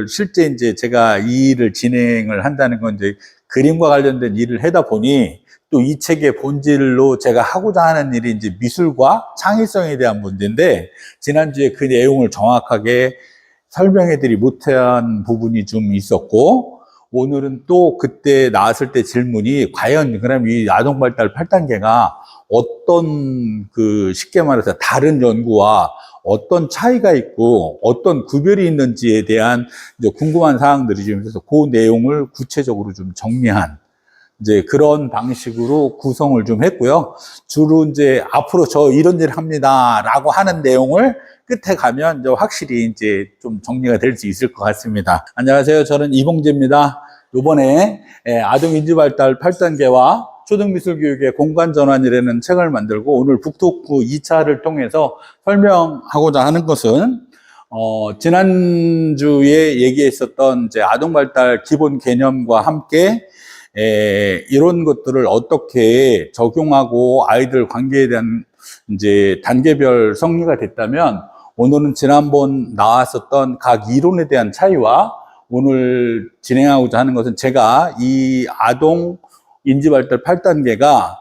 실제 이제 제가 이 일을 진행을 한다는 건 이제 그림과 관련된 일을 하다 보니 또 이 책의 본질로 제가 하고자 하는 일이 이제 미술과 창의성에 대한 문제인데, 지난주에 그 내용을 정확하게 설명해드리 못한 부분이 좀 있었고, 오늘은 또 그때 나왔을 때 질문이 과연 그럼 이 아동발달 8단계가 어떤 쉽게 말해서 다른 연구와 어떤 차이가 있고 어떤 구별이 있는지에 대한 이제 궁금한 사항들이 좀 있어서 그 내용을 구체적으로 좀 정리한 이제 그런 방식으로 구성을 좀 했고요. 주로 이제 앞으로 저 이런 일 합니다라고 하는 내용을 끝에 가면 이제 확실히 이제 좀 정리가 될 수 있을 것 같습니다. 안녕하세요. 저는 이봉재입니다. 이번에 아동 인지 발달 8단계와 초등미술교육의 공간전환이라는 책을 만들고 오늘 북토크 2차를 통해서 설명하고자 하는 것은 지난주에 얘기했었던 이제 아동발달 기본 개념과 함께 이런 것들을 어떻게 적용하고 아이들 관계에 대한 이제 단계별 정리가 됐다면, 오늘은 지난번 나왔었던 각 이론에 대한 차이와 오늘 진행하고자 하는 것은 제가 이 아동 인지발달 8단계가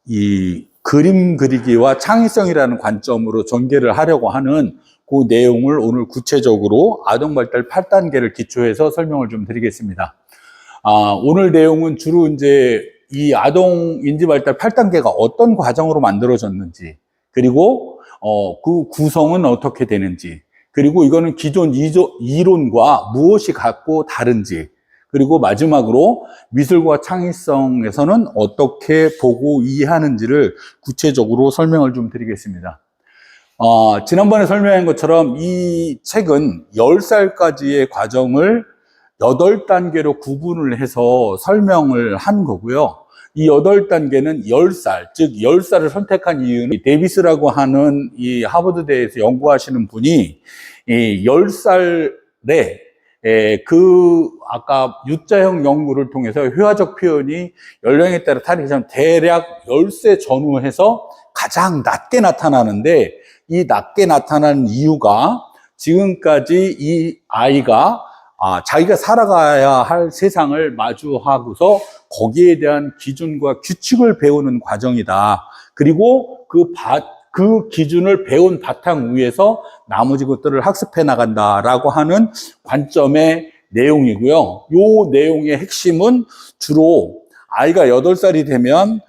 이 그림 그리기와 창의성이라는 관점으로 전개를 하려고 하는 그 내용을 오늘 구체적으로 아동발달 8단계를 기초해서 설명을 좀 드리겠습니다. 오늘 내용은 주로 이제 이 아동 인지발달 8단계가 어떤 과정으로 만들어졌는지, 그리고 그 구성은 어떻게 되는지, 그리고 이거는 기존 이론과 무엇이 같고 다른지, 그리고 마지막으로 미술과 창의성에서는 어떻게 보고 이해하는지를 구체적으로 설명을 좀 드리겠습니다. 지난번에 설명한 것처럼 이 책은 10살까지의 과정을 8단계로 구분을 해서 설명을 한 거고요. 이 8단계는 10살, 즉 10살을 선택한 이유는 데비스라고 하는 이 하버드대에서 연구하시는 분이 이 10살에 아까 U자형 연구를 통해서 회화적 표현이 연령에 따라 다르지만 대략 10세 전후해서 가장 낮게 나타나는데, 이 낮게 나타나는 이유가 지금까지 이 아이가 자기가 살아가야 할 세상을 마주하고서 거기에 대한 기준과 규칙을 배우는 과정이다. 그리고 그 기준을 배운 바탕 위에서 나머지 것들을 학습해 나간다라고 하는 관점의 내용이고요. 이 내용의 핵심은 주로 아이가 8살이 되면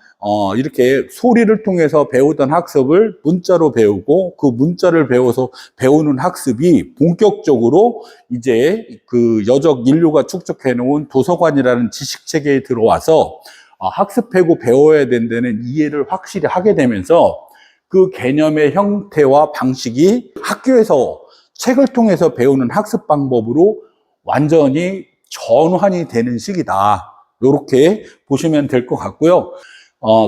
이렇게 소리를 통해서 배우던 학습을 문자로 배우고, 그 문자를 배워서 배우는 학습이 본격적으로 이제 그 여적 인류가 축적해 놓은 도서관이라는 지식 체계에 들어와서 학습하고 배워야 된다는 이해를 확실히 하게 되면서 그 개념의 형태와 방식이 학교에서 책을 통해서 배우는 학습 방법으로 완전히 전환이 되는 시기다. 이렇게 보시면 될 것 같고요.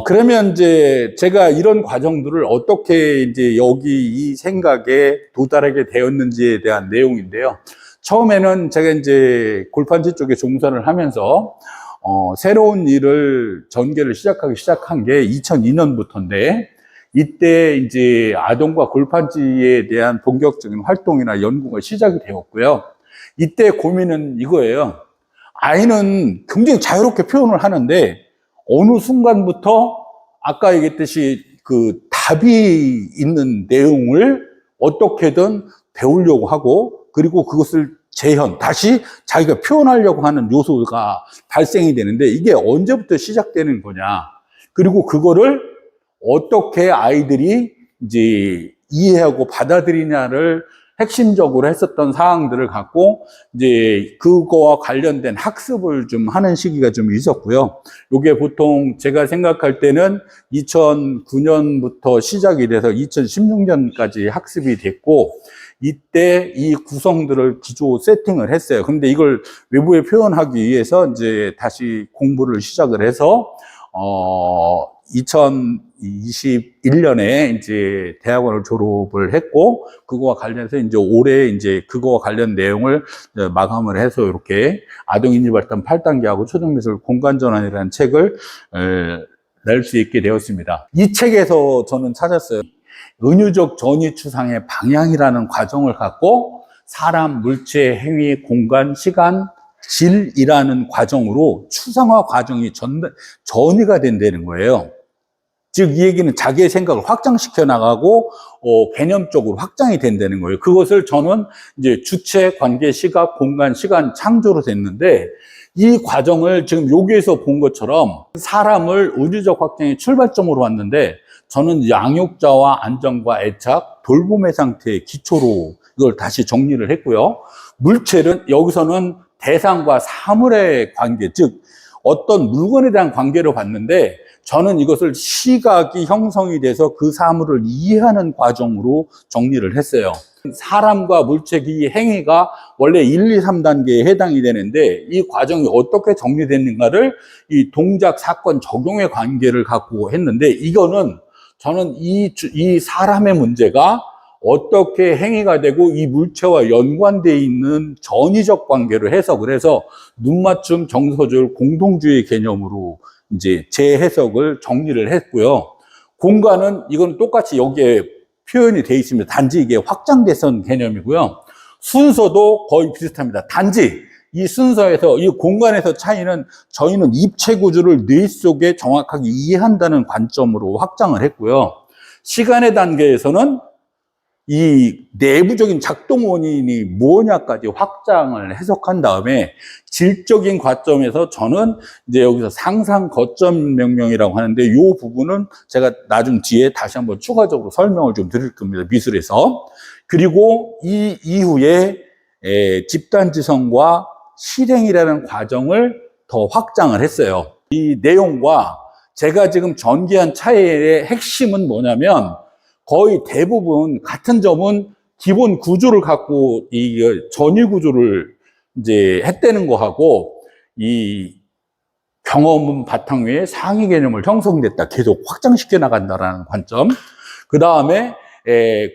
그러면 이제 제가 이런 과정들을 어떻게 이제 여기 이 생각에 도달하게 되었는지에 대한 내용인데요. 처음에는 제가 이제 골판지 쪽에 종사를 하면서 새로운 일을 전개를 시작한 게 2002년부터인데, 이때 이제 아동과 골판지에 대한 본격적인 활동이나 연구가 시작이 되었고요. 이때 고민은 이거예요. 아이는 굉장히 자유롭게 표현을 하는데 어느 순간부터 아까 얘기했듯이 그 답이 있는 내용을 어떻게든 배우려고 하고, 그리고 그것을 다시 자기가 표현하려고 하는 요소가 발생이 되는데, 이게 언제부터 시작되는 거냐, 그리고 그거를 어떻게 아이들이 이제 이해하고 받아들이냐를 핵심적으로 했었던 사항들을 갖고 이제 그거와 관련된 학습을 좀 하는 시기가 좀 있었고요. 이게 보통 제가 생각할 때는 2009년부터 시작이 돼서 2016년까지 학습이 됐고, 이때 이 구성들을 기초 세팅을 했어요. 근데 이걸 외부에 표현하기 위해서 이제 다시 공부를 시작을 해서 2021년에 이제 대학원을 졸업을 했고, 그거와 관련해서 이제 올해 이제 그거와 관련 내용을 마감을 해서 이렇게 아동 인지 발달 8단계하고 초등미술 공간전환이라는 책을 낼 수 있게 되었습니다. 이 책에서 저는 찾았어요. 은유적 전위 추상의 방향이라는 과정을 갖고 사람, 물체, 행위, 공간, 시간, 질이라는 과정으로 추상화 과정이 전이가 된다는 거예요. 즉, 이 얘기는 자기의 생각을 확장시켜 나가고, 개념적으로 확장이 된다는 거예요. 그것을 저는 이제 주체, 관계, 시각, 공간, 시간, 창조로 됐는데, 이 과정을 지금 여기에서 본 것처럼 사람을 우주적 확장의 출발점으로 왔는데, 저는 양육자와 안정과 애착, 돌봄의 상태의 기초로 이걸 다시 정리를 했고요. 물체는 여기서는 대상과 사물의 관계, 즉 어떤 물건에 대한 관계로 봤는데, 저는 이것을 시각이 형성이 돼서 그 사물을 이해하는 과정으로 정리를 했어요. 사람과 물체의 행위가 원래 1, 2, 3단계에 해당이 되는데, 이 과정이 어떻게 정리됐는가를 이 동작, 사건, 적용의 관계를 갖고 했는데, 이거는 저는 이 사람의 문제가 어떻게 행위가 되고 이 물체와 연관되어 있는 전이적 관계로 해석을 해서 눈맞춤, 정서줄, 공동주의 개념으로 이제 재해석을 정리를 했고요. 공간은 이건 똑같이 여기에 표현이 되어 있습니다. 단지 이게 확장대선 개념이고요. 순서도 거의 비슷합니다. 단지 이 순서에서, 이 공간에서 차이는 저희는 입체 구조를 뇌 속에 정확하게 이해한다는 관점으로 확장을 했고요. 시간의 단계에서는 이 내부적인 작동 원인이 뭐냐까지 확장을 해석한 다음에, 질적인 관점에서 저는 이제 여기서 상상 거점 명령이라고 하는데, 이 부분은 제가 나중 뒤에 다시 한번 추가적으로 설명을 좀 드릴 겁니다. 미술에서. 그리고 이 이후에 집단지성과 실행이라는 과정을 더 확장을 했어요. 이 내용과 제가 지금 전개한 차이의 핵심은 뭐냐면, 거의 대부분 같은 점은 기본 구조를 갖고 이 전위 구조를 이제 했다는 거하고, 이 경험은 바탕 위에 상위 개념을 형성됐다, 계속 확장시켜 나간다라는 관점. 그 다음에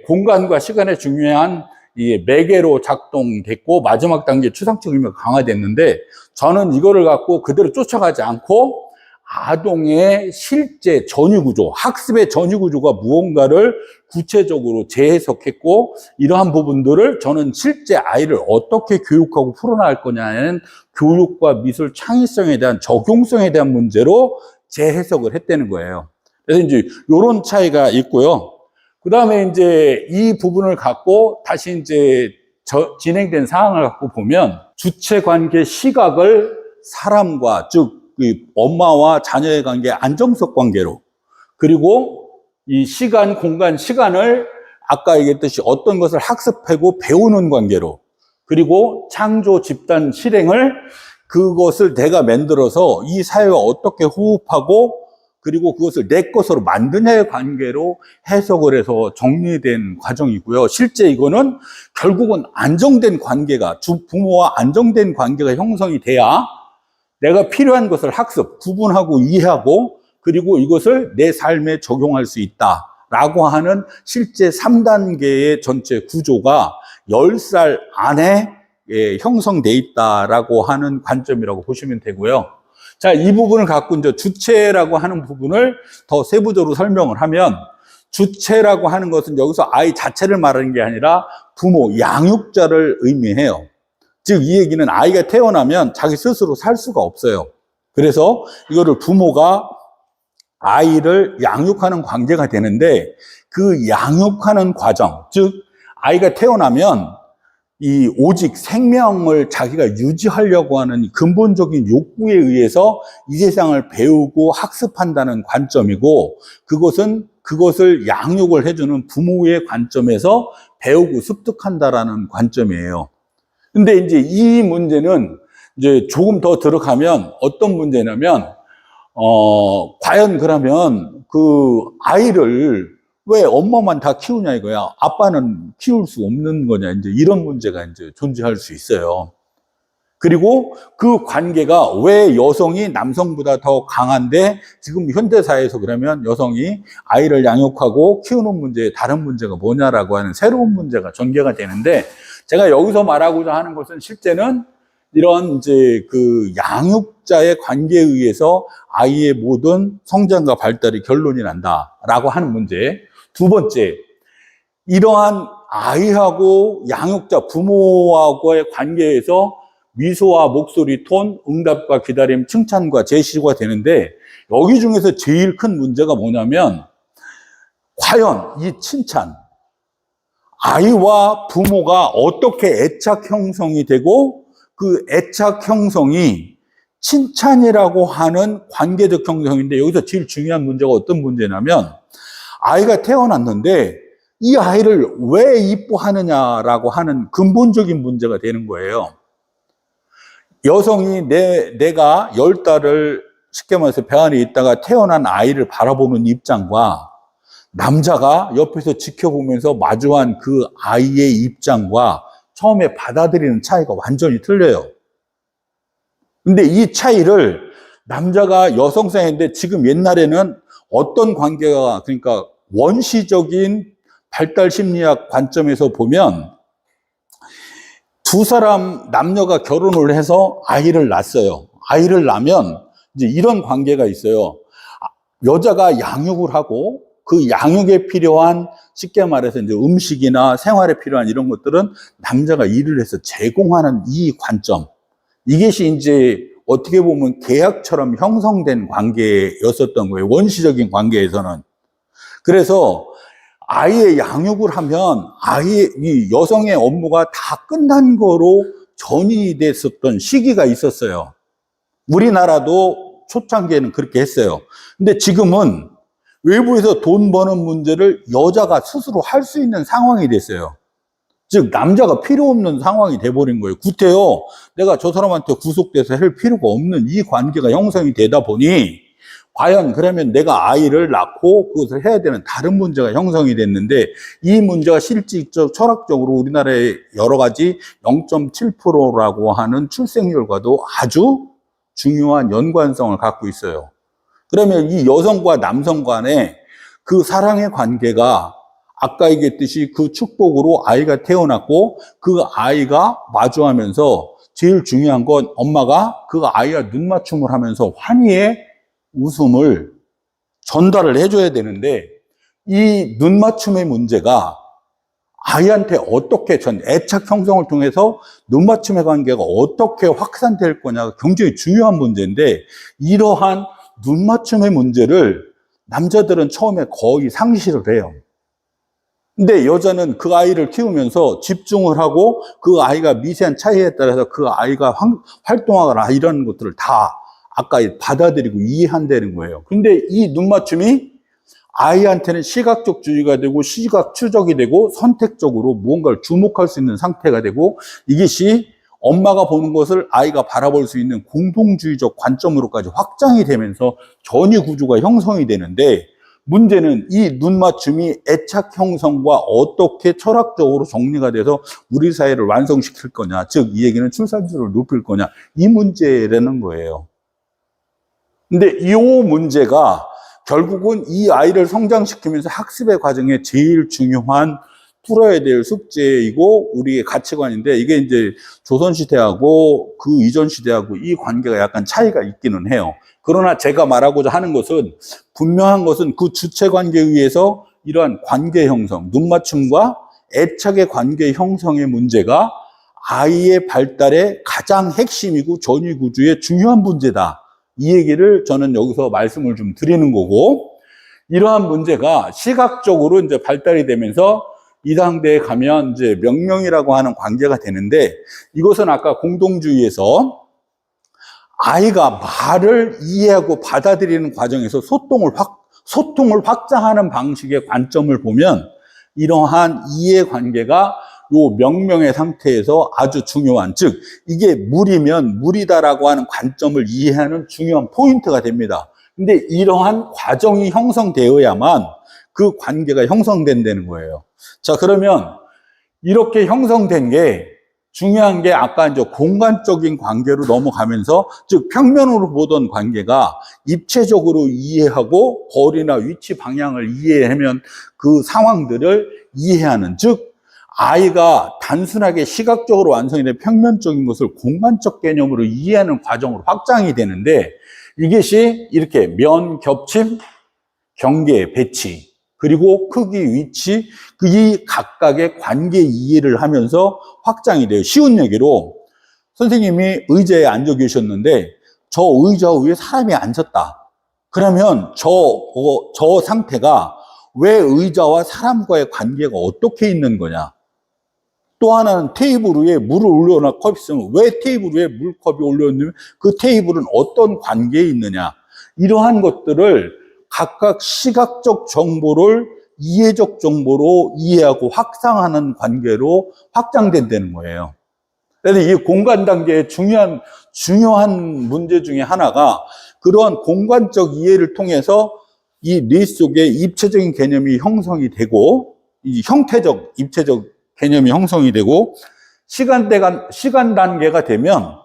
공간과 시간의 중요한 이 매개로 작동됐고, 마지막 단계 추상적 의미가 강화됐는데, 저는 이거를 갖고 그대로 쫓아가지 않고 아동의 실제 전위구조, 학습의 전위구조가 무언가를 구체적으로 재해석했고, 이러한 부분들을 저는 실제 아이를 어떻게 교육하고 풀어나갈 거냐는 교육과 미술 창의성에 대한, 적용성에 대한 문제로 재해석을 했다는 거예요. 그래서 이제 이런 차이가 있고요. 그 다음에 이제 이 부분을 갖고 다시 이제 진행된 상황을 갖고 보면, 주체 관계 시각을 사람과, 즉 엄마와 자녀의 관계, 안정적 관계로, 그리고 이 시간, 공간, 시간을 아까 얘기했듯이 어떤 것을 학습하고 배우는 관계로, 그리고 창조, 집단, 실행을, 그것을 내가 만들어서 이 사회와 어떻게 호흡하고, 그리고 그것을 내 것으로 만드냐의 관계로 해석을 해서 정리된 과정이고요. 실제 이거는 결국은 안정된 관계가, 부모와 안정된 관계가 형성이 돼야 내가 필요한 것을 학습, 구분하고 이해하고, 그리고 이것을 내 삶에 적용할 수 있다라고 하는 실제 3단계의 전체 구조가 10살 안에 형성돼 있다라고 하는 관점이라고 보시면 되고요. 자, 이 부분을 갖고 이제 주체라고 하는 부분을 더 세부적으로 설명을 하면, 주체라고 하는 것은 여기서 아이 자체를 말하는 게 아니라 부모, 양육자를 의미해요. 즉, 이 얘기는 아이가 태어나면 자기 스스로 살 수가 없어요. 그래서 이거를 부모가 아이를 양육하는 관계가 되는데, 그 양육하는 과정, 즉 아이가 태어나면 이 오직 생명을 자기가 유지하려고 하는 근본적인 욕구에 의해서 이 세상을 배우고 학습한다는 관점이고, 그것을 양육을 해주는 부모의 관점에서 배우고 습득한다라는 관점이에요. 근데 이제 이 문제는 이제 조금 더 들어가면 어떤 문제냐면, 과연 그러면 그 아이를 왜 엄마만 다 키우냐 이거야. 아빠는 키울 수 없는 거냐. 이제 이런 문제가 이제 존재할 수 있어요. 그리고 그 관계가 왜 여성이 남성보다 더 강한데, 지금 현대사회에서 그러면 여성이 아이를 양육하고 키우는 문제에 다른 문제가 뭐냐라고 하는 새로운 문제가 전개가 되는데, 제가 여기서 말하고자 하는 것은 실제는 이런 이제 그 양육자의 관계에 의해서 아이의 모든 성장과 발달이 결론이 난다라고 하는 문제. 두 번째, 이러한 아이하고 양육자 부모하고의 관계에서 미소와 목소리 톤, 응답과 기다림, 칭찬과 제시가 되는데, 여기 중에서 제일 큰 문제가 뭐냐면 과연 이 칭찬, 아이와 부모가 어떻게 애착 형성이 되고 그 애착 형성이 칭찬이라고 하는 관계적 형성인데, 여기서 제일 중요한 문제가 어떤 문제냐면 아이가 태어났는데 이 아이를 왜 이뻐하느냐라고 하는 근본적인 문제가 되는 거예요. 여성이 내가 10달을 쉽게 말해서 배 안에 있다가 태어난 아이를 바라보는 입장과 남자가 옆에서 지켜보면서 마주한 그 아이의 입장과 처음에 받아들이는 차이가 완전히 틀려요. 근데 이 차이를 남자가 여성성인데 지금 옛날에는 어떤 관계가, 그러니까 원시적인 발달 심리학 관점에서 보면 두 사람 남녀가 결혼을 해서 아이를 낳았어요. 아이를 낳으면 이제 이런 관계가 있어요. 여자가 양육을 하고 그 양육에 필요한, 쉽게 말해서 이제 음식이나 생활에 필요한 이런 것들은 남자가 일을 해서 제공하는 이 관점. 이것이 이제 어떻게 보면 계약처럼 형성된 관계였었던 거예요. 원시적인 관계에서는. 그래서 아이의 양육을 하면 이 여성의 업무가 다 끝난 거로 전이 됐었던 시기가 있었어요. 우리나라도 초창기에는 그렇게 했어요. 근데 지금은 외부에서 돈 버는 문제를 여자가 스스로 할 수 있는 상황이 됐어요. 즉 남자가 필요 없는 상황이 돼버린 거예요. 구태여 내가 저 사람한테 구속돼서 할 필요가 없는 이 관계가 형성이 되다 보니, 과연 그러면 내가 아이를 낳고 그것을 해야 되는 다른 문제가 형성이 됐는데, 이 문제가 실질적 철학적으로 우리나라의 여러 가지 0.7%라고 하는 출생률과도 아주 중요한 연관성을 갖고 있어요. 그러면 이 여성과 남성 간의 그 사랑의 관계가 아까 얘기했듯이 그 축복으로 아이가 태어났고 그 아이가 마주하면서 제일 중요한 건 엄마가 그 아이와 눈맞춤을 하면서 환희의 웃음을 전달을 해줘야 되는데, 이 눈맞춤의 문제가 아이한테 어떻게 애착 형성을 통해서 눈맞춤의 관계가 어떻게 확산될 거냐가 굉장히 중요한 문제인데, 이러한 눈맞춤의 문제를 남자들은 처음에 거의 상실을 해요. 근데 여자는 그 아이를 키우면서 집중을 하고 그 아이가 미세한 차이에 따라서 그 아이가 활동하거나 이런 것들을 다 아까 받아들이고 이해한다는 거예요. 근데 이 눈맞춤이 아이한테는 시각적 주의가 되고 시각 추적이 되고 선택적으로 무언가를 주목할 수 있는 상태가 되고, 이것이 엄마가 보는 것을 아이가 바라볼 수 있는 공동주의적 관점으로까지 확장이 되면서 전위 구조가 형성이 되는데, 문제는 이 눈맞춤이 애착 형성과 어떻게 철학적으로 정리가 돼서 우리 사회를 완성시킬 거냐, 즉 이 얘기는 출산율을 높일 거냐, 이 문제라는 거예요. 근데 이 문제가 결국은 이 아이를 성장시키면서 학습의 과정에 제일 중요한 풀어야 될 숙제이고 우리의 가치관인데, 이게 이제 조선시대하고 그 이전 시대하고 이 관계가 약간 차이가 있기는 해요. 그러나 제가 말하고자 하는 것은, 분명한 것은 그 주체 관계에 의해서 이러한 관계 형성, 눈맞춤과 애착의 관계 형성의 문제가 아이의 발달의 가장 핵심이고 전위 구조의 중요한 문제다. 이 얘기를 저는 여기서 말씀을 좀 드리는 거고, 이러한 문제가 시각적으로 이제 발달이 되면서 이 당대에 가면 이제 명령이라고 하는 관계가 되는데, 이것은 아까 공동주의에서 아이가 말을 이해하고 받아들이는 과정에서 소통을 확장하는 방식의 관점을 보면 이러한 이해 관계가 요 명명의 상태에서 아주 중요한, 즉 이게 물이면 물이다라고 하는 관점을 이해하는 중요한 포인트가 됩니다. 근데 이러한 과정이 형성되어야만 그 관계가 형성된다는 거예요. 자, 그러면 이렇게 형성된 게 중요한 게 아까 이제 공간적인 관계로 넘어가면서, 즉 평면으로 보던 관계가 입체적으로 이해하고 거리나 위치 방향을 이해하면 그 상황들을 이해하는, 즉 아이가 단순하게 시각적으로 완성이 된 평면적인 것을 공간적 개념으로 이해하는 과정으로 확장이 되는데, 이것이 이렇게 면, 겹침, 경계, 배치, 그리고 크기, 위치, 이 각각의 관계 이해를 하면서 확장이 돼요. 쉬운 얘기로 선생님이 의자에 앉아 계셨는데 저 의자 위에 사람이 앉았다. 그러면 저 상태가 왜 의자와 사람과의 관계가 어떻게 있는 거냐? 또 하나는 테이블 위에 물을 올려놓은 컵이 있으면 왜 테이블 위에 물컵이 올려놓으면 그 테이블은 어떤 관계에 있느냐? 이러한 것들을 각각 시각적 정보를 이해적 정보로 이해하고 확장하는 관계로 확장된다는 거예요. 그래서 이 공간 단계의 중요한 문제 중에 하나가 그러한 공간적 이해를 통해서 이 뇌 속에 입체적인 개념이 형성이 되고, 이 형태적, 입체적 개념이 형성이 되고, 시간 단계가 되면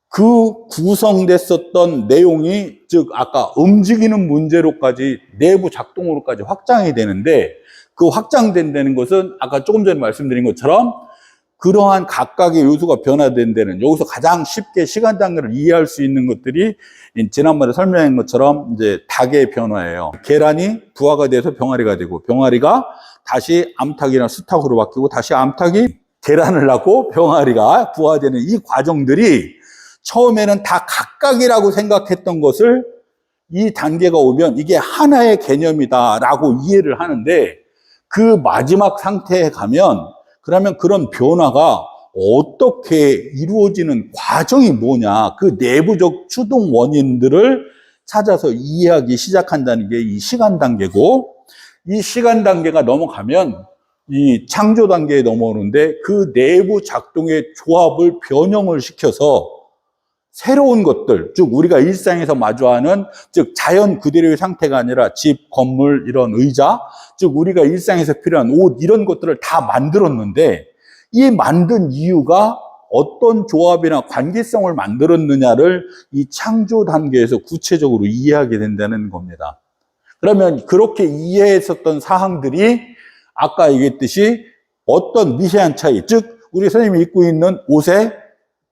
그 구성됐었던 내용이, 즉, 아까 움직이는 문제로까지, 내부 작동으로까지 확장이 되는데, 그 확장된다는 것은 아까 조금 전에 말씀드린 것처럼 그러한 각각의 요소가 변화된다는, 여기서 가장 쉽게 시간 단계를 이해할 수 있는 것들이 지난번에 설명한 것처럼 이제 닭의 변화예요. 계란이 부화가 돼서 병아리가 되고, 병아리가 다시 암탉이나 수탉으로 바뀌고, 다시 암탉이 계란을 낳고 병아리가 부화되는 이 과정들이 처음에는 다 각각이라고 생각했던 것을 이 단계가 오면 이게 하나의 개념이다라고 이해를 하는데, 그 마지막 상태에 가면 그러면 그런 변화가 어떻게 이루어지는 과정이 뭐냐, 그 내부적 추동 원인들을 찾아서 이해하기 시작한다는 게 이 시간 단계고, 이 시간 단계가 넘어가면 이 창조 단계에 넘어오는데 그 내부 작동의 조합을 변형을 시켜서 새로운 것들, 즉 우리가 일상에서 마주하는, 즉 자연 그대로의 상태가 아니라 집, 건물, 이런 의자, 즉 우리가 일상에서 필요한 옷, 이런 것들을 다 만들었는데 이 만든 이유가 어떤 조합이나 관계성을 만들었느냐를 이 창조 단계에서 구체적으로 이해하게 된다는 겁니다. 그러면 그렇게 이해했었던 사항들이 아까 얘기했듯이 어떤 미세한 차이, 즉 우리 선생님이 입고 있는 옷에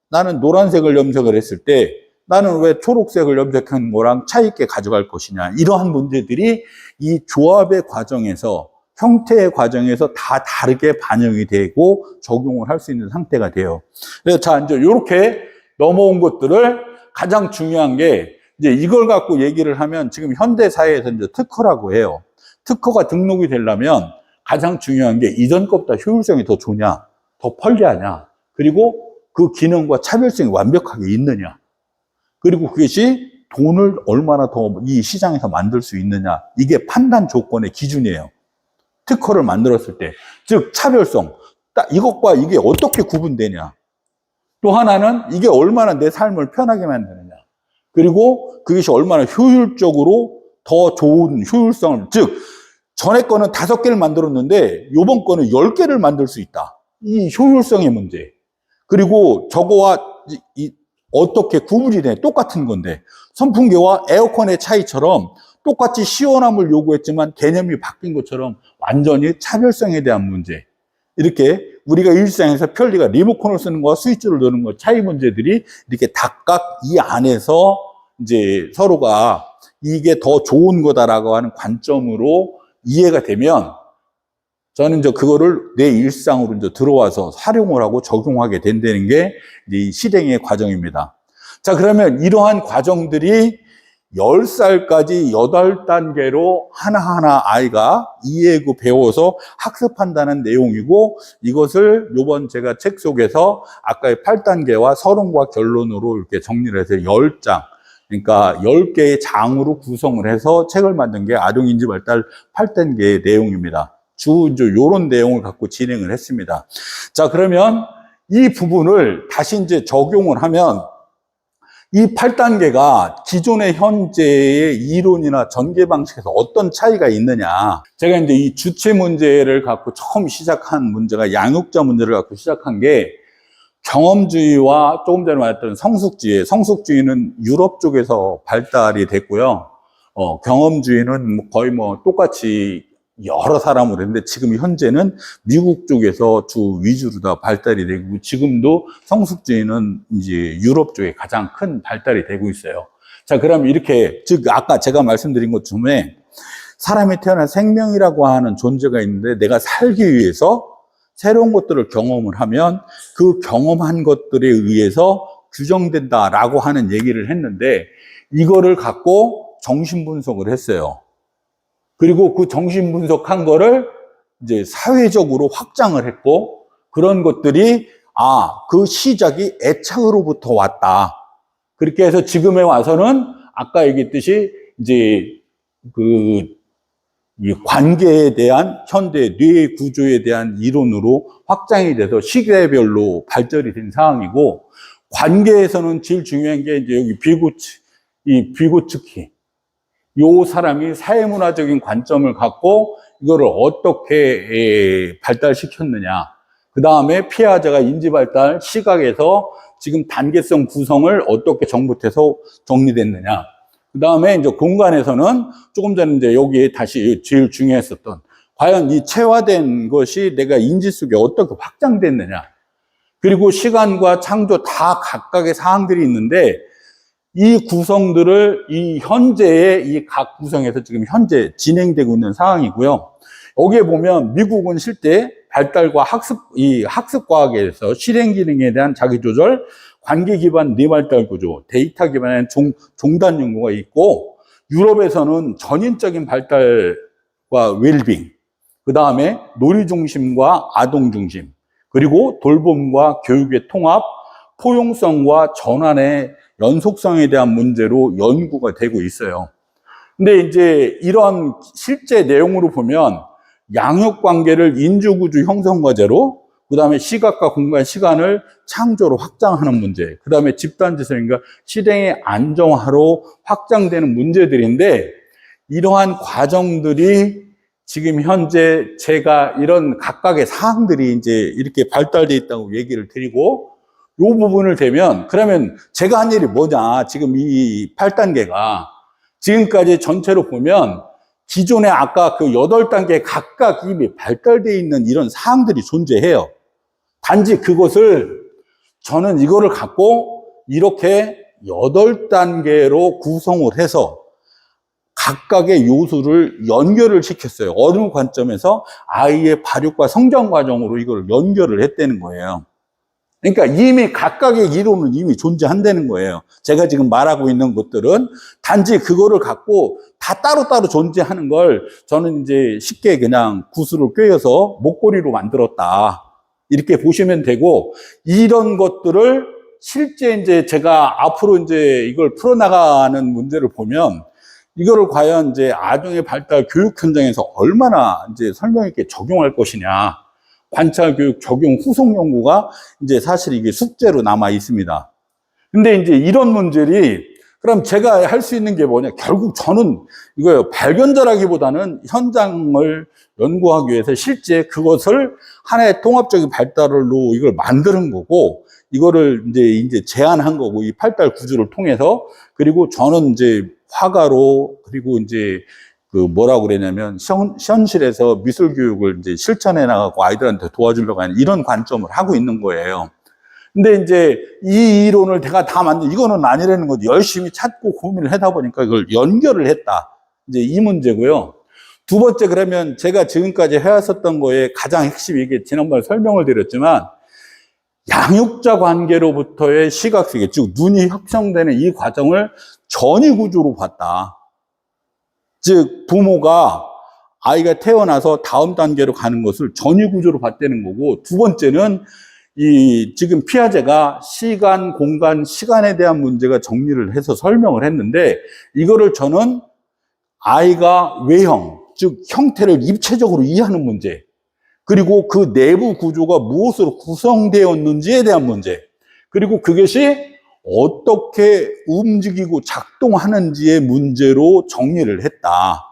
나는 노란색을 염색을 했을 때 나는 왜 초록색을 염색한 거랑 차이 있게 가져갈 것이냐, 이러한 문제들이 이 조합의 과정에서, 형태의 과정에서 다 다르게 반영이 되고 적용을 할 수 있는 상태가 돼요. 그래서 자, 이제 이렇게 넘어온 것들을 가장 중요한 게, 이제 이걸 갖고 얘기를 하면 지금 현대 사회에서 이제 특허라고 해요. 특허가 등록이 되려면 가장 중요한 게 이전 것보다 효율성이 더 좋냐, 더 편리하냐, 그리고 그 기능과 차별성이 완벽하게 있느냐, 그리고 그것이 돈을 얼마나 더 이 시장에서 만들 수 있느냐, 이게 판단 조건의 기준이에요. 특허를 만들었을 때, 즉 차별성, 딱 이것과 이게 어떻게 구분되냐, 또 하나는 이게 얼마나 내 삶을 편하게 만드느냐, 그리고 그것이 얼마나 효율적으로 더 좋은 효율성을, 즉 전에 거는 5개를 만들었는데 요번 거는 10개를 만들 수 있다, 이 효율성의 문제. 그리고 저거와 어떻게 구분이 돼? 똑같은 건데, 선풍기와 에어컨의 차이처럼 똑같이 시원함을 요구했지만 개념이 바뀐 것처럼 완전히 차별성에 대한 문제, 이렇게 우리가 일상에서 편리가 리모컨을 쓰는 거와 스위치를 누르는 거 차이 문제들이 이렇게 각각 이 안에서 이제 서로가 이게 더 좋은 거다라고 하는 관점으로 이해가 되면 저는 이제 그거를 내 일상으로 이제 들어와서 활용을 하고 적용하게 된다는 게 이 실행의 과정입니다. 자, 그러면 이러한 과정들이 10살까지 8단계로 하나하나 아이가 이해하고 배워서 학습한다는 내용이고, 이것을 요번 제가 책 속에서 아까의 8단계와 서론과 결론으로 이렇게 정리를 해서 10장, 그러니까 10개의 장으로 구성을 해서 책을 만든 게 아동인지 발달 8단계의 내용입니다. 이제 요런 내용을 갖고 진행을 했습니다. 자, 그러면 이 부분을 다시 이제 적용을 하면 이 8단계가 기존의 현재의 이론이나 전개 방식에서 어떤 차이가 있느냐. 제가 이제 이 주체 문제를 갖고 처음 시작한 문제가 양육자 문제를 갖고 시작한 게 경험주의와 조금 전에 말했던 성숙주의는 유럽 쪽에서 발달이 됐고요. 경험주의는 거의 뭐 똑같이 여러 사람으로 했는데 지금 현재는 미국 쪽에서 주 위주로 다 발달이 되고, 지금도 성숙주의는 이제 유럽 쪽에 가장 큰 발달이 되고 있어요. 자, 그럼 이렇게, 즉 아까 제가 말씀드린 것처럼 사람이 태어난 생명이라고 하는 존재가 있는데 내가 살기 위해서 새로운 것들을 경험을 하면 그 경험한 것들에 의해서 규정된다라고 하는 얘기를 했는데 이거를 갖고 정신분석을 했어요. 그리고 그 정신분석한 거를 이제 사회적으로 확장을 했고 그런 것들이 그 시작이 애착으로부터 왔다. 그렇게 해서 지금에 와서는 아까 얘기했듯이 이제 이 관계에 대한 현대 뇌 구조에 대한 이론으로 확장이 돼서 시대별로 발전이 된 상황이고 관계에서는 제일 중요한 게 이제 여기 비고츠키 요 사람이 사회문화적인 관점을 갖고 이거를 어떻게 발달시켰느냐. 그 다음에 피아제가 인지발달 시각에서 지금 단계성 구성을 어떻게 정부해서 정리됐느냐. 그 다음에 이제 공간에서는 조금 전에 이제 여기에 다시 제일 중요했었던 과연 이 체화된 것이 내가 인지 속에 어떻게 확장됐느냐. 그리고 시간과 창조 다 각각의 사항들이 있는데 이 구성들을 이 현재의 이 각 구성에서 지금 현재 진행되고 있는 상황이고요. 여기에 보면 미국은 실제 발달과 학습과학에서 실행 기능에 대한 자기조절, 관계 기반 뇌발달 구조, 데이터 기반의 종단 연구가 있고 유럽에서는 전인적인 발달과 웰빙, 그 다음에 놀이 중심과 아동 중심, 그리고 돌봄과 교육의 통합, 포용성과 전환의 연속성에 대한 문제로 연구가 되고 있어요. 근데 이제 이런 실제 내용으로 보면 양육 관계를 인주구조 형성 과제로, 그 다음에 시각과 공간, 시간을 창조로 확장하는 문제, 그 다음에 집단지성인가 실행의 안정화로 확장되는 문제들인데 이러한 과정들이 지금 현재 제가 이런 각각의 사항들이 이제 이렇게 발달되어 있다고 얘기를 드리고 이 부분을 되면 그러면 제가 한 일이 뭐냐. 지금 이 8단계가 지금까지 전체로 보면 기존에 아까 그 8단계 각각 이미 발달되어 있는 이런 사항들이 존재해요. 단지 그것을 저는 이거를 갖고 이렇게 8단계로 구성을 해서 각각의 요소를 연결을 시켰어요. 어느 관점에서 아이의 발육과 성장 과정으로 이걸 연결을 했다는 거예요. 그러니까 이미 각각의 이론은 이미 존재한다는 거예요. 제가 지금 말하고 있는 것들은 단지 그거를 갖고 다 따로따로 존재하는 걸 저는 이제 쉽게 그냥 구슬을 꿰어서 목걸이로 만들었다. 이렇게 보시면 되고, 이런 것들을 실제 이제 제가 앞으로 이제 이걸 풀어나가는 문제를 보면 이거를 과연 이제 아동의 발달 교육 현장에서 얼마나 이제 설명 있게 적용할 것이냐. 관찰 교육 적용 후속 연구가 이제 사실 이게 숙제로 남아 있습니다. 근데 이제 이런 문제들이 그럼 제가 할 수 있는 게 뭐냐? 결국 저는 이거요. 발견자라기보다는 현장을 연구하기 위해서 실제 그것을 하나의 통합적인 발달로 이걸 만드는 거고, 이거를 이제 제안한 거고, 이 발달 구조를 통해서. 그리고 저는 이제 화가로, 그리고 이제 그 뭐라고 그러냐면 현실에서 미술 교육을 이제 실천해 나가고 아이들한테 도와주려고 하는 이런 관점을 하고 있는 거예요. 근데 이제 이 이론을 제가 다 이거는 아니라는 거죠. 열심히 찾고 고민을 하다 보니까 이걸 연결을 했다. 이제 이 문제고요. 두 번째, 그러면 제가 지금까지 해왔었던 거에 가장 핵심이 이게 지난번에 설명을 드렸지만 양육자 관계로부터의 시각세계, 즉 눈이 형성되는 이 과정을 전이 구조로 봤다. 즉 부모가 아이가 태어나서 다음 단계로 가는 것을 전이 구조로 봤다는 거고, 두 번째는 이 지금 피아제가 시간, 공간, 시간에 대한 문제가 정리를 해서 설명을 했는데 이거를 저는 아이가 외형, 즉 형태를 입체적으로 이해하는 문제, 그리고 그 내부 구조가 무엇으로 구성되었는지에 대한 문제, 그리고 그것이 어떻게 움직이고 작동하는지의 문제로 정리를 했다.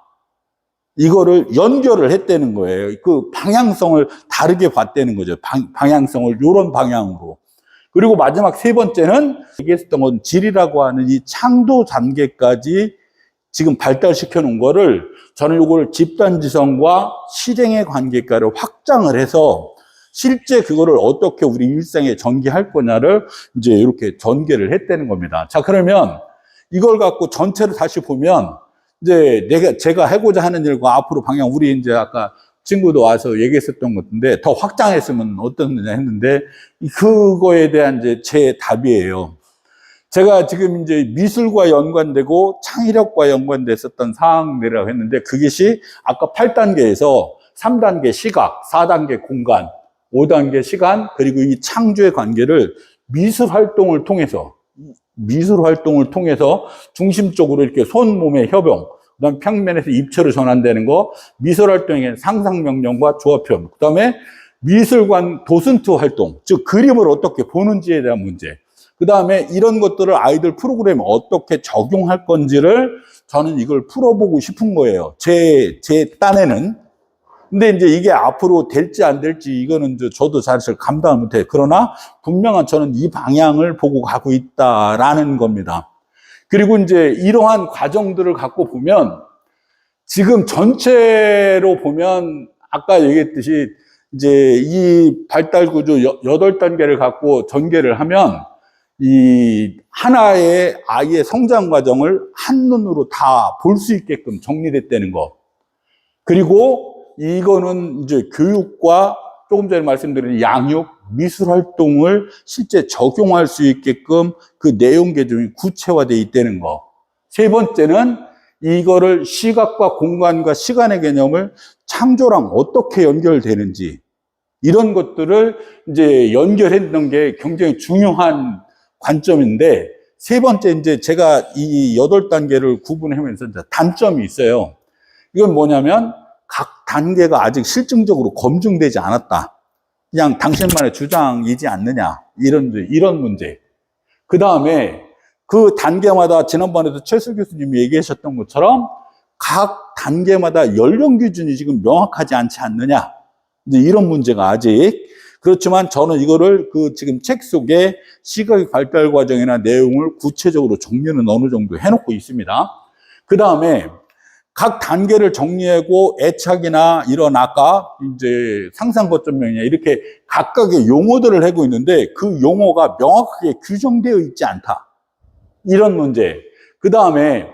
이거를 연결을 했다는 거예요. 그 방향성을 다르게 봤다는 거죠. 방향성을 이런 방향으로. 그리고 마지막 세 번째는 얘기했었던 건 질이라고 하는 이 창조 단계까지 지금 발달시켜 놓은 거를 저는 이걸 집단지성과 실행의 관계까지 확장을 해서 실제 그거를 어떻게 우리 일상에 전개할 거냐를 이제 이렇게 전개를 했다는 겁니다. 자, 그러면 이걸 갖고 전체를 다시 보면 이제 제가 하고자 하는 일과 앞으로 방향, 우리 이제 아까 친구도 와서 얘기했었던 것 같은데, 더 확장했으면 어떻느냐 했는데, 그거에 대한 이제 제 답이에요. 제가 지금 이제 미술과 연관되고 창의력과 연관됐었던 사항들이라고 했는데, 그것이 아까 8단계에서 3단계 시각, 4단계 공간, 5단계 시간, 그리고 이 창조의 관계를 미술 활동을 통해서 중심적으로 이렇게 손, 몸의 협용, 그 다음에 평면에서 입체로 전환되는 거, 미술 활동의 상상명령과 조합형, 그 다음에 미술관 도슨트 활동, 즉 그림을 어떻게 보는지에 대한 문제, 그 다음에 이런 것들을 아이들 프로그램에 어떻게 적용할 건지를 저는 이걸 풀어보고 싶은 거예요. 제 딴에는. 근데 이제 이게 앞으로 될지 안 될지 이거는 저도 사실 감당을 못해요. 그러나 분명한 저는 이 방향을 보고 가고 있다라는 겁니다. 그리고 이제 이러한 과정들을 갖고 보면 지금 전체로 보면 아까 얘기했듯이 이제 이 발달 구조 8단계를 갖고 전개를 하면 이 하나의 아이의 성장 과정을 한눈으로 다 볼 수 있게끔 정리됐다는 거. 그리고 이거는 이제 교육과 조금 전에 말씀드린 양육, 미술 활동을 실제 적용할 수 있게끔 그 내용 개념이 구체화되어 있다는 거. 세 번째는 이거를 시각과 공간과 시간의 개념을 창조랑 어떻게 연결되는지 이런 것들을 이제 연결했던 게 굉장히 중요한 관점인데, 세 번째 이제 제가 이 8단계를 구분하면서 단점이 있어요. 이건 뭐냐면 각 단계가 아직 실증적으로 검증되지 않았다. 그냥 당신만의 주장이지 않느냐. 이런 문제. 그 다음에 그 단계마다 지난번에도 최수 교수님이 얘기하셨던 것처럼 각 단계마다 연령 기준이 지금 명확하지 않지 않느냐. 이제 이런 문제가 아직. 그렇지만 저는 이거를 그 지금 책 속에 시각의 발달 과정이나 내용을 구체적으로 정리는 어느 정도 해놓고 있습니다. 그 다음에 각 단계를 정리하고 애착이나 이런 아까 이제 상상 거점 명령 이렇게 각각의 용어들을 하고 있는데 그 용어가 명확하게 규정되어 있지 않다. 이런 문제. 그 다음에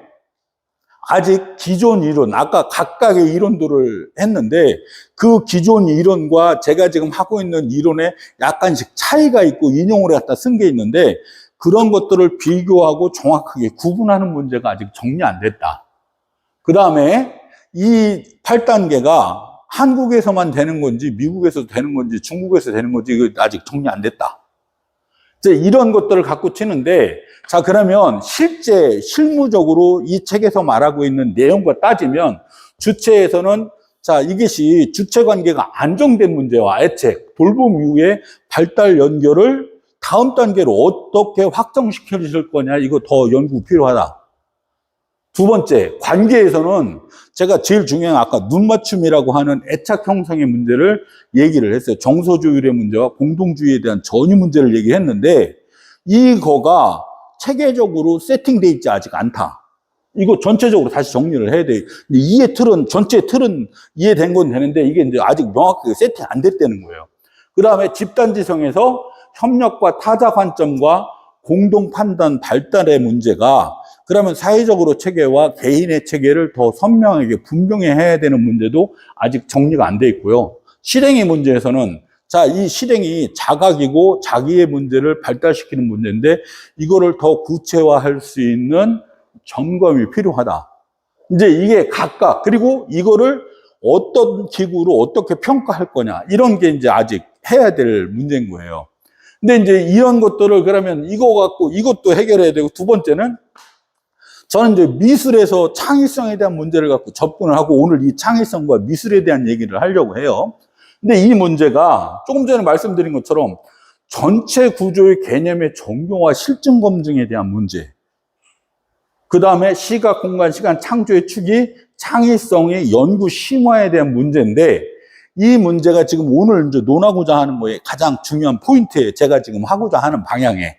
아직 기존 이론, 아까 각각의 이론들을 했는데 그 기존 이론과 제가 지금 하고 있는 이론에 약간씩 차이가 있고 인용을 갖다 쓴 게 있는데 그런 것들을 비교하고 정확하게 구분하는 문제가 아직 정리 안 됐다. 그 다음에 이 8단계가 한국에서만 되는 건지 미국에서 되는 건지 중국에서 되는 건지 이거 아직 정리 안 됐다. 이제 이런 것들을 갖고 치는데, 자 그러면 실무적으로 이 책에서 말하고 있는 내용과 따지면 주체에서는 자 이것이 주체 관계가 안정된 문제와 애착, 돌봄 이후에 발달 연결을 다음 단계로 어떻게 확정시켜주실 거냐, 이거 더 연구 필요하다. 두 번째, 관계에서는 제가 제일 중요한 아까 눈맞춤이라고 하는 애착 형성의 문제를 얘기를 했어요. 정서조율의 문제와 공동주의에 대한 전유 문제를 얘기했는데 이거가 체계적으로 세팅되어 있지 아직 않다. 이거 전체적으로 다시 정리를 해야 돼. 전체 틀은 이해된 건 되는데 이게 이제 아직 명확하게 세팅 안 됐다는 거예요. 그 다음에 집단지성에서 협력과 타자 관점과 공동 판단 발달의 문제가, 그러면 사회적으로 체계와 개인의 체계를 더 선명하게 분명해야 되는 문제도 아직 정리가 안 돼 있고요. 실행의 문제에서는 자, 이 실행이 자각이고 자기의 문제를 발달시키는 문제인데 이거를 더 구체화할 수 있는 점검이 필요하다. 이제 이게 각각, 그리고 이거를 어떤 기구로 어떻게 평가할 거냐, 이런 게 이제 아직 해야 될 문제인 거예요. 근데 이제 이런 것들을 그러면 이거 갖고 이것도 해결해야 되고, 두 번째는 저는 이제 미술에서 창의성에 대한 문제를 갖고 접근을 하고 오늘 이 창의성과 미술에 대한 얘기를 하려고 해요. 근데 이 문제가 조금 전에 말씀드린 것처럼 전체 구조의 개념의 정교와 실증 검증에 대한 문제, 그 다음에 시각, 공간, 시간, 창조의 축이 창의성의 연구 심화에 대한 문제인데, 이 문제가 지금 오늘 이제 논하고자 하는 거에 가장 중요한 포인트예요. 제가 지금 하고자 하는 방향에.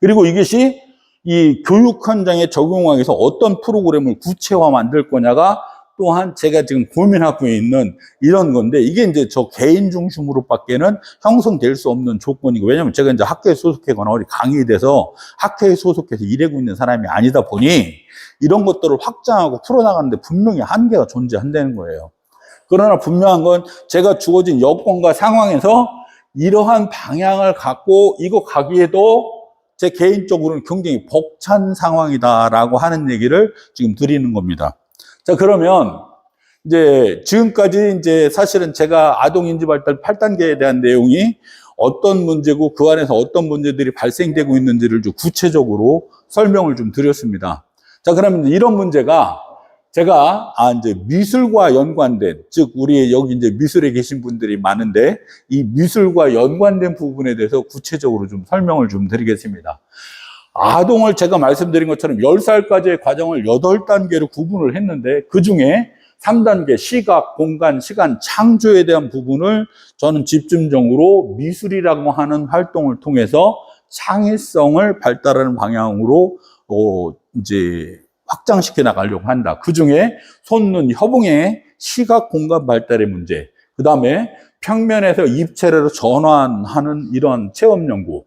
그리고 이것이 이 교육 현장에 적용하기 위해서 어떤 프로그램을 구체화 만들 거냐가 또한 제가 지금 고민하고 있는 이런 건데, 이게 이제 저 개인 중심으로밖에는 형성될 수 없는 조건이고, 왜냐면 제가 이제 학교에 소속하거나 어디 강의에 대해서 학회에 소속해서 일하고 있는 사람이 아니다 보니 이런 것들을 확장하고 풀어나가는데 분명히 한계가 존재한다는 거예요. 그러나 분명한 건 제가 주어진 여건과 상황에서 이러한 방향을 갖고 이거 가기에도 제 개인적으로는 굉장히 벅찬 상황이다라고 하는 얘기를 지금 드리는 겁니다. 자, 그러면 이제 지금까지 이제 사실은 제가 아동인지발달 8단계에 대한 내용이 어떤 문제고 그 안에서 어떤 문제들이 발생되고 있는지를 좀 구체적으로 설명을 좀 드렸습니다. 자, 그러면 이런 문제가 제가 이제 미술과 연관된, 즉 우리 여기 이제 미술에 계신 분들이 많은데 이 미술과 연관된 부분에 대해서 구체적으로 좀 설명을 좀 드리겠습니다. 아동을 제가 말씀드린 것처럼 10살까지의 과정을 8단계로 구분을 했는데 그중에 3단계 시각, 공간, 시간, 창조에 대한 부분을 저는 집중적으로 미술이라고 하는 활동을 통해서 창의성을 발달하는 방향으로 이제 확장시켜 나가려고 한다. 그 중에 손, 눈, 협응의 시각 공간 발달의 문제, 그 다음에 평면에서 입체로 전환하는 이런 체험 연구,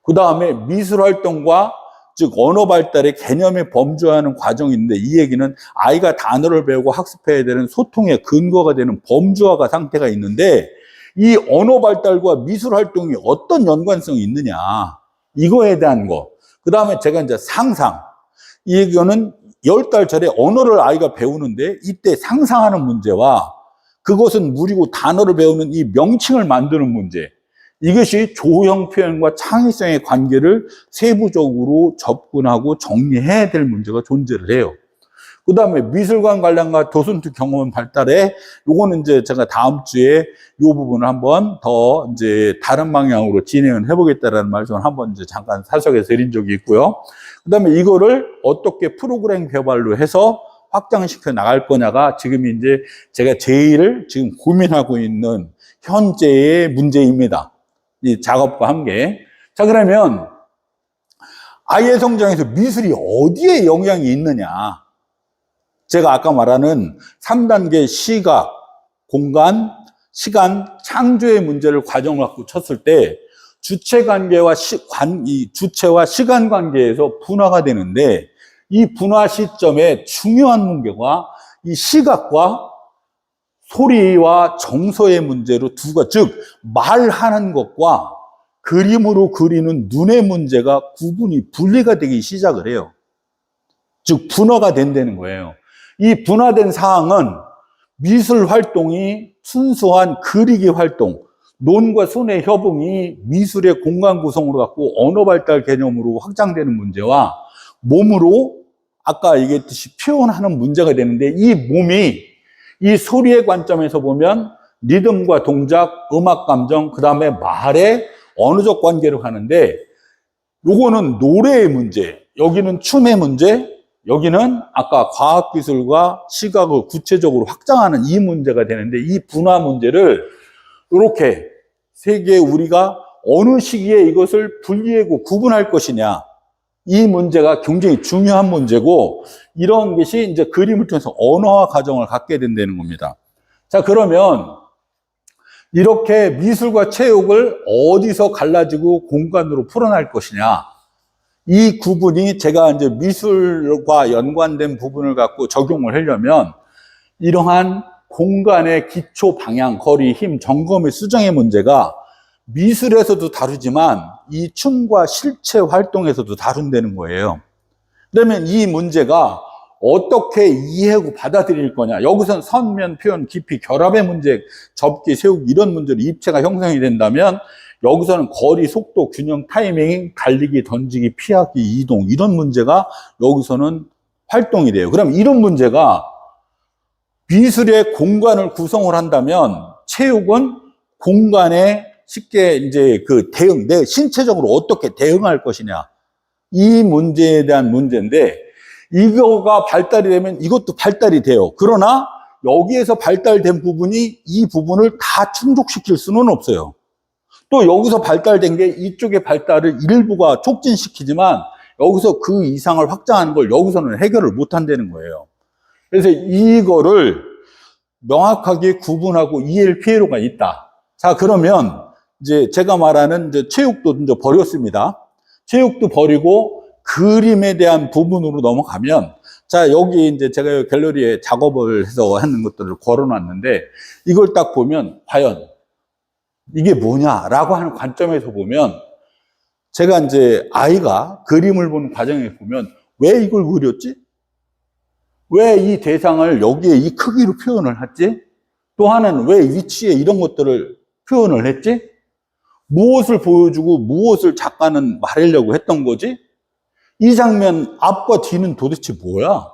그 다음에 미술 활동과 즉 언어 발달의 개념에 범주화하는 과정인데, 이 얘기는 아이가 단어를 배우고 학습해야 되는 소통의 근거가 되는 범주화가 상태가 있는데, 이 언어 발달과 미술 활동이 어떤 연관성이 있느냐, 이거에 대한 거. 그 다음에 제가 이제 상상, 이거는 10달 전에 언어를 아이가 배우는데 이때 상상하는 문제와 그것은 무리고 단어를 배우는 이 명칭을 만드는 문제, 이것이 조형 표현과 창의성의 관계를 세부적으로 접근하고 정리해야 될 문제가 존재를 해요. 그 다음에 미술관 관람과 도슨트 경험 발달에, 요거는 이제 제가 다음 주에 요 부분을 한번 더 이제 다른 방향으로 진행을 해보겠다라는 말씀을 한번 이제 잠깐 사석에서 드린 적이 있고요. 그 다음에 이거를 어떻게 프로그램 개발로 해서 확장시켜 나갈 거냐가 지금 이제 제가 제일 지금 고민하고 있는 현재의 문제입니다. 이 작업과 함께. 자, 그러면 아이의 성장에서 미술이 어디에 영향이 있느냐? 제가 아까 말하는 3단계 시각, 공간, 시간, 창조의 문제를 과정을 갖고 쳤을 때 주체 관계와 이 주체와 시간 관계에서 분화가 되는데, 이 분화 시점에 중요한 문제가 이 시각과 소리와 정서의 문제로 즉 말하는 것과 그림으로 그리는 눈의 문제가 구분이 분리가 되기 시작을 해요. 즉 분화가 된다는 거예요. 이 분화된 사항은 미술 활동이 순수한 그리기 활동, 논과 손의 협응이 미술의 공간 구성으로 갖고 언어 발달 개념으로 확장되는 문제와 몸으로 아까 얘기했듯이 표현하는 문제가 되는데, 이 몸이 이 소리의 관점에서 보면 리듬과 동작, 음악 감정, 그 다음에 말의 언어적 관계로 가는데, 요거는 노래의 문제, 여기는 춤의 문제, 여기는 아까 과학기술과 시각을 구체적으로 확장하는 이 문제가 되는데, 이 분화 문제를 이렇게 세 개 우리가 어느 시기에 이것을 분리하고 구분할 것이냐, 이 문제가 굉장히 중요한 문제고, 이런 것이 이제 그림을 통해서 언어화 과정을 갖게 된다는 겁니다. 자, 그러면 이렇게 미술과 체육을 어디서 갈라지고 공간으로 풀어날 것이냐, 이 구분이 제가 이제 미술과 연관된 부분을 갖고 적용을 하려면 이러한 공간의 기초 방향, 거리, 힘, 점검의 수정의 문제가 미술에서도 다루지만 이 춤과 실체 활동에서도 다룬다는 거예요. 그러면 이 문제가 어떻게 이해하고 받아들일 거냐, 여기서는 선면, 표현, 깊이, 결합의 문제, 접기, 세우기 이런 문제로 입체가 형성이 된다면, 여기서는 거리, 속도, 균형, 타이밍, 달리기, 던지기, 피하기, 이동 이런 문제가 여기서는 활동이 돼요. 그럼 이런 문제가 미술의 공간을 구성을 한다면 체육은 공간에 쉽게 이제 그 대응, 내 신체적으로 어떻게 대응할 것이냐, 이 문제에 대한 문제인데, 이거가 발달이 되면 이것도 발달이 돼요. 그러나 여기에서 발달된 부분이 이 부분을 다 충족시킬 수는 없어요. 또 여기서 발달된 게 이쪽의 발달을 일부가 촉진시키지만 여기서 그 이상을 확장하는 걸 여기서는 해결을 못 한다는 거예요. 그래서 이거를 명확하게 구분하고 ELPLO가 있다. 자, 그러면 이제 제가 말하는 이제 체육도 이제 버렸습니다. 체육도 버리고 그림에 대한 부분으로 넘어가면, 자, 여기 이제 제가 갤러리에 작업을 해서 하는 것들을 걸어 놨는데, 이걸 딱 보면 과연 이게 뭐냐라고 하는 관점에서 보면, 제가 이제 아이가 그림을 보는 과정에 보면 왜 이걸 그렸지? 왜 이 대상을 여기에 이 크기로 표현을 했지? 또 하나는 왜 위치에 이런 것들을 표현을 했지? 무엇을 보여주고 무엇을 작가는 말하려고 했던 거지? 이 장면 앞과 뒤는 도대체 뭐야?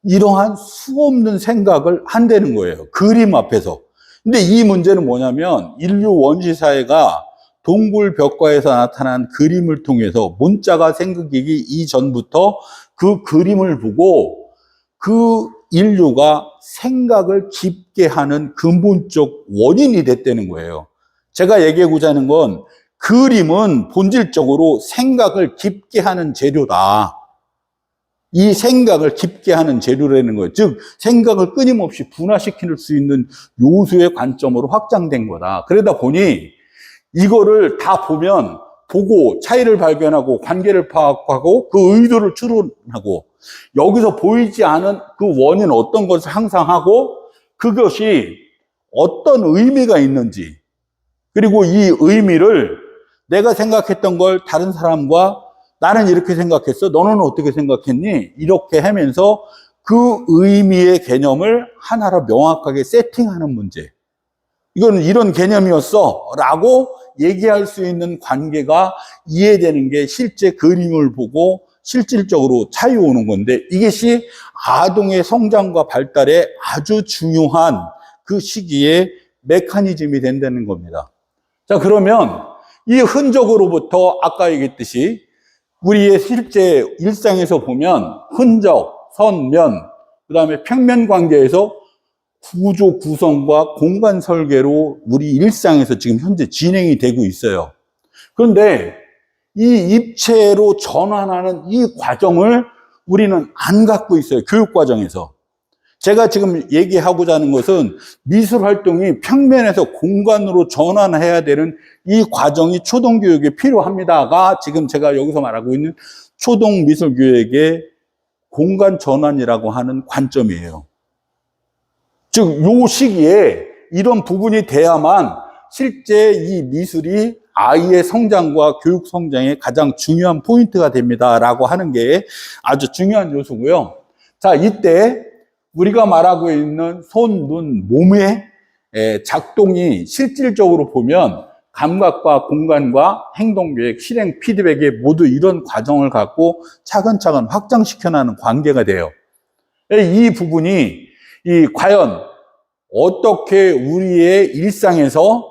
이러한 수없는 생각을 한다는 거예요. 그림 앞에서. 근데 이 문제는 뭐냐면 인류 원시사회가 동굴벽화에서 나타난 그림을 통해서 문자가 생기기 이전부터 그 그림을 보고 그 인류가 생각을 깊게 하는 근본적 원인이 됐다는 거예요. 제가 얘기하고자 하는 건 그림은 본질적으로 생각을 깊게 하는 재료다. 이 생각을 깊게 하는 재료라는 거예요. 즉 생각을 끊임없이 분화시킬 수 있는 요소의 관점으로 확장된 거다. 그러다 보니 이거를 다 보면 보고 차이를 발견하고 관계를 파악하고 그 의도를 추론하고 여기서 보이지 않은 그 원인 어떤 것을 상상하고 그것이 어떤 의미가 있는지 그리고 이 의미를 내가 생각했던 걸 다른 사람과 나는 이렇게 생각했어. 너는 어떻게 생각했니? 이렇게 하면서 그 의미의 개념을 하나로 명확하게 세팅하는 문제. 이거는 이런 개념이었어. 라고 얘기할 수 있는 관계가 이해되는 게 실제 그림을 보고 실질적으로 차이오는 건데 이것이 아동의 성장과 발달에 아주 중요한 그 시기에 메커니즘이 된다는 겁니다. 자, 그러면 이 흔적으로부터 아까 얘기했듯이 우리의 실제 일상에서 보면 흔적, 선, 면, 그 다음에 평면 관계에서 구조 구성과 공간 설계로 우리 일상에서 지금 현재 진행이 되고 있어요. 그런데 이 입체로 전환하는 이 과정을 우리는 안 갖고 있어요. 교육 과정에서. 제가 지금 얘기하고자 하는 것은 미술 활동이 평면에서 공간으로 전환해야 되는 이 과정이 초등교육에 필요합니다가 지금 제가 여기서 말하고 있는 초등 미술 교육의 공간 전환이라고 하는 관점이에요. 즉, 요 시기에 이런 부분이 돼야만 실제 이 미술이 아이의 성장과 교육 성장의 가장 중요한 포인트가 됩니다라고 하는 게 아주 중요한 요소고요. 자, 이때 우리가 말하고 있는 손, 눈, 몸의 작동이 실질적으로 보면 감각과 공간과 행동계획, 실행 피드백에 모두 이런 과정을 갖고 차근차근 확장시켜 나가는 관계가 돼요. 이 부분이 과연 어떻게 우리의 일상에서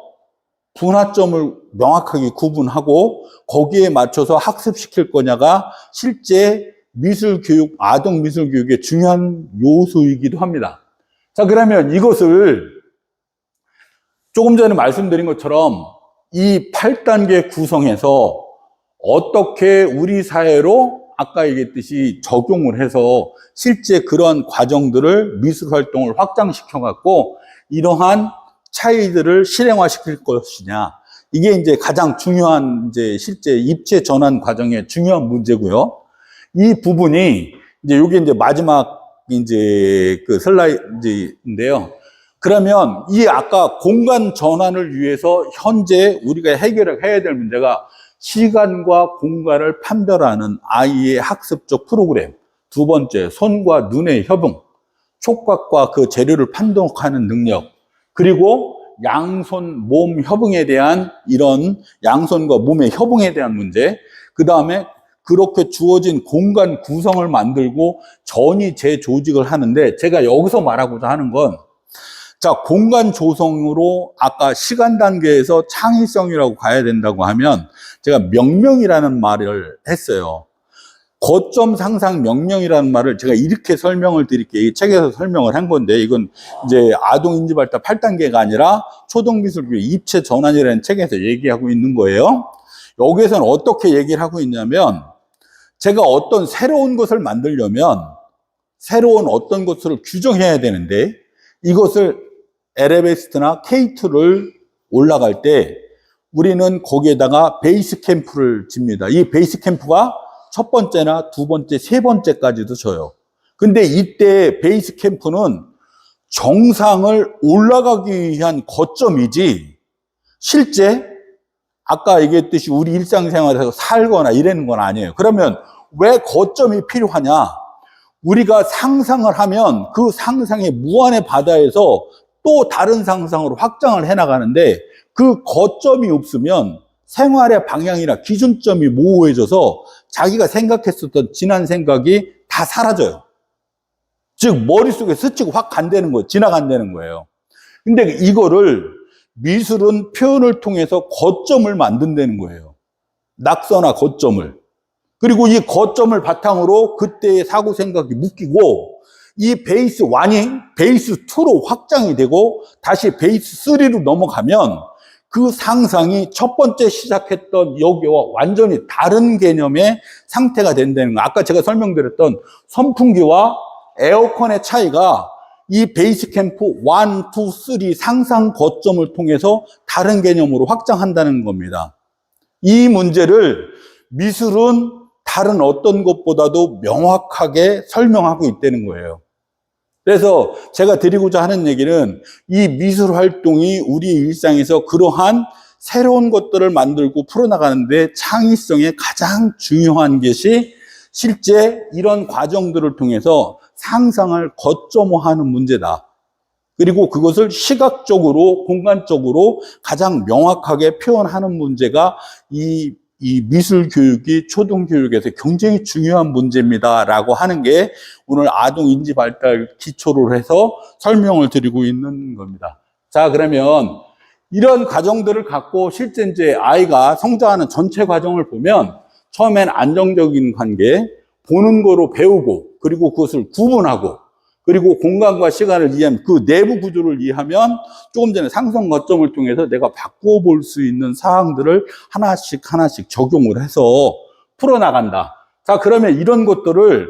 분화점을 명확하게 구분하고 거기에 맞춰서 학습시킬 거냐가 실제 미술 교육, 아동 미술 교육의 중요한 요소이기도 합니다. 자, 그러면 이것을 조금 전에 말씀드린 것처럼 이 8단계 구성에서 어떻게 우리 사회로 아까 얘기했듯이 적용을 해서 실제 그러한 과정들을 미술 활동을 확장시켜 갖고 이러한 차이들을 실행화시킬 것이냐. 이게 이제 가장 중요한 이제 실제 입체 전환 과정의 중요한 문제고요. 이 부분이 이제 요게 이제 마지막 이제 그 슬라이드인데요. 그러면 이 아까 공간 전환을 위해서 현재 우리가 해결해야 될 문제가 시간과 공간을 판별하는 아이의 학습적 프로그램. 두 번째, 손과 눈의 협응. 촉각과 그 재료를 판독하는 능력. 그리고 양손 몸 협응에 대한 이런 양손과 몸의 협응에 대한 문제. 그 다음에 그렇게 주어진 공간 구성을 만들고 전이 재조직을 하는데 제가 여기서 말하고자 하는 건 자, 공간 조성으로 아까 시간 단계에서 창의성이라고 가야 된다고 하면 제가 명명이라는 말을 했어요. 거점 상상 명명이라는 말을 제가 이렇게 설명을 드릴게요. 이 책에서 설명을 한 건데 이건 이제 아동 인지 발달 8단계가 아니라 초등미술교육 입체 전환이라는 책에서 얘기하고 있는 거예요. 여기에서는 어떻게 얘기를 하고 있냐면 제가 어떤 새로운 것을 만들려면 새로운 어떤 것을 규정해야 되는데 이것을 에베레스트나 K2를 올라갈 때 우리는 거기에다가 베이스 캠프를 집니다. 이 베이스 캠프가 첫 번째나 두 번째, 세 번째까지도 줘요. 근데 이때 베이스 캠프는 정상을 올라가기 위한 거점이지 실제 아까 얘기했듯이 우리 일상생활에서 살거나 이러는 건 아니에요. 그러면 왜 거점이 필요하냐? 우리가 상상을 하면 그 상상의 무한의 바다에서 또 다른 상상으로 확장을 해나가는데 그 거점이 없으면 생활의 방향이나 기준점이 모호해져서 자기가 생각했었던 지난 생각이 다 사라져요. 즉 머릿속에 스치고 확 간다는 거예요. 지나간다는 거예요. 근데 이거를 미술은 표현을 통해서 거점을 만든다는 거예요. 낙서나 거점을. 그리고 이 거점을 바탕으로 그때의 사고 생각이 묶이고 이 베이스 1이 베이스 2로 확장이 되고 다시 베이스 3로 넘어가면 그 상상이 첫 번째 시작했던 여기와 완전히 다른 개념의 상태가 된다는 거예요. 아까 제가 설명드렸던 선풍기와 에어컨의 차이가 이 베이스 캠프 1, 2, 3 상상 거점을 통해서 다른 개념으로 확장한다는 겁니다. 이 문제를 미술은 다른 어떤 것보다도 명확하게 설명하고 있다는 거예요. 그래서 제가 드리고자 하는 얘기는 이 미술 활동이 우리 일상에서 그러한 새로운 것들을 만들고 풀어나가는데 창의성의 가장 중요한 것이 실제 이런 과정들을 통해서 상상을 거점화하는 문제다. 그리고 그것을 시각적으로, 공간적으로 가장 명확하게 표현하는 문제가 이 미술 교육이 초등 교육에서 굉장히 중요한 문제입니다라고 하는 게 오늘 아동 인지 발달 기초로 해서 설명을 드리고 있는 겁니다. 자, 그러면 이런 과정들을 갖고 실제 이제 아이가 성장하는 전체 과정을 보면 처음엔 안정적인 관계, 보는 거로 배우고 그리고 그것을 구분하고 그리고 공간과 시간을 이해하면 그 내부 구조를 이해하면 조금 전에 상상 거점을 통해서 내가 바꾸어 볼 수 있는 사항들을 하나씩 적용을 해서 풀어나간다. 자, 그러면 이런 것들을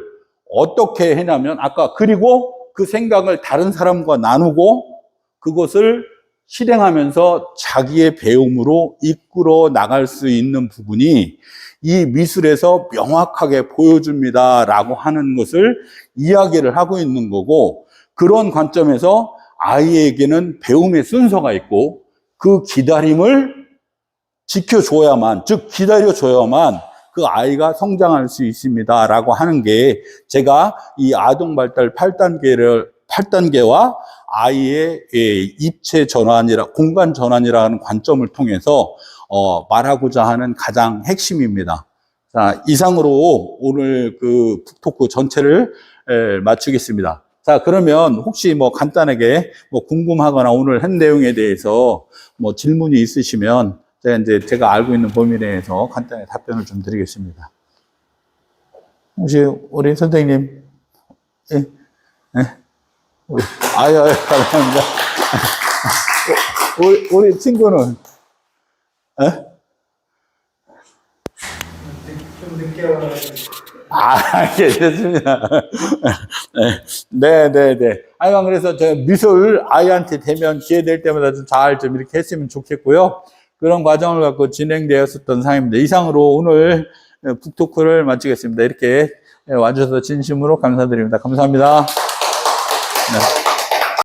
어떻게 해냐면 아까 그리고 그 생각을 다른 사람과 나누고 그것을 실행하면서 자기의 배움으로 이끌어 나갈 수 있는 부분이 이 미술에서 명확하게 보여줍니다라고 하는 것을 이야기를 하고 있는 거고 그런 관점에서 아이에게는 배움의 순서가 있고 그 기다림을 지켜줘야만 즉 기다려줘야만 그 아이가 성장할 수 있습니다라고 하는 게 제가 이 아동 발달 8단계와 아이의 입체 전환이라 공간 전환이라는 관점을 통해서 말하고자 하는 가장 핵심입니다. 자, 이상으로 오늘 그 북토크 전체를 마치겠습니다. 자, 그러면 혹시 뭐 간단하게 뭐 궁금하거나 오늘 한 내용에 대해서 뭐 질문이 있으시면 제가 알고 있는 범위 내에서 간단히 답변을 좀 드리겠습니다. 혹시 우리 선생님, 예? 예? 아유, 감사합니다. 우리 친구는, 예? 좀 늦게 와가지고. 예, 됐습니다. 네. 하여간 그래서 저 미술 아이한테 되면 기회 될 때마다 좀 이렇게 했으면 좋겠고요. 그런 과정을 갖고 진행되었었던 상황입니다. 이상으로 오늘 북토크를 마치겠습니다. 이렇게 와주셔서 진심으로 감사드립니다. 감사합니다. 네.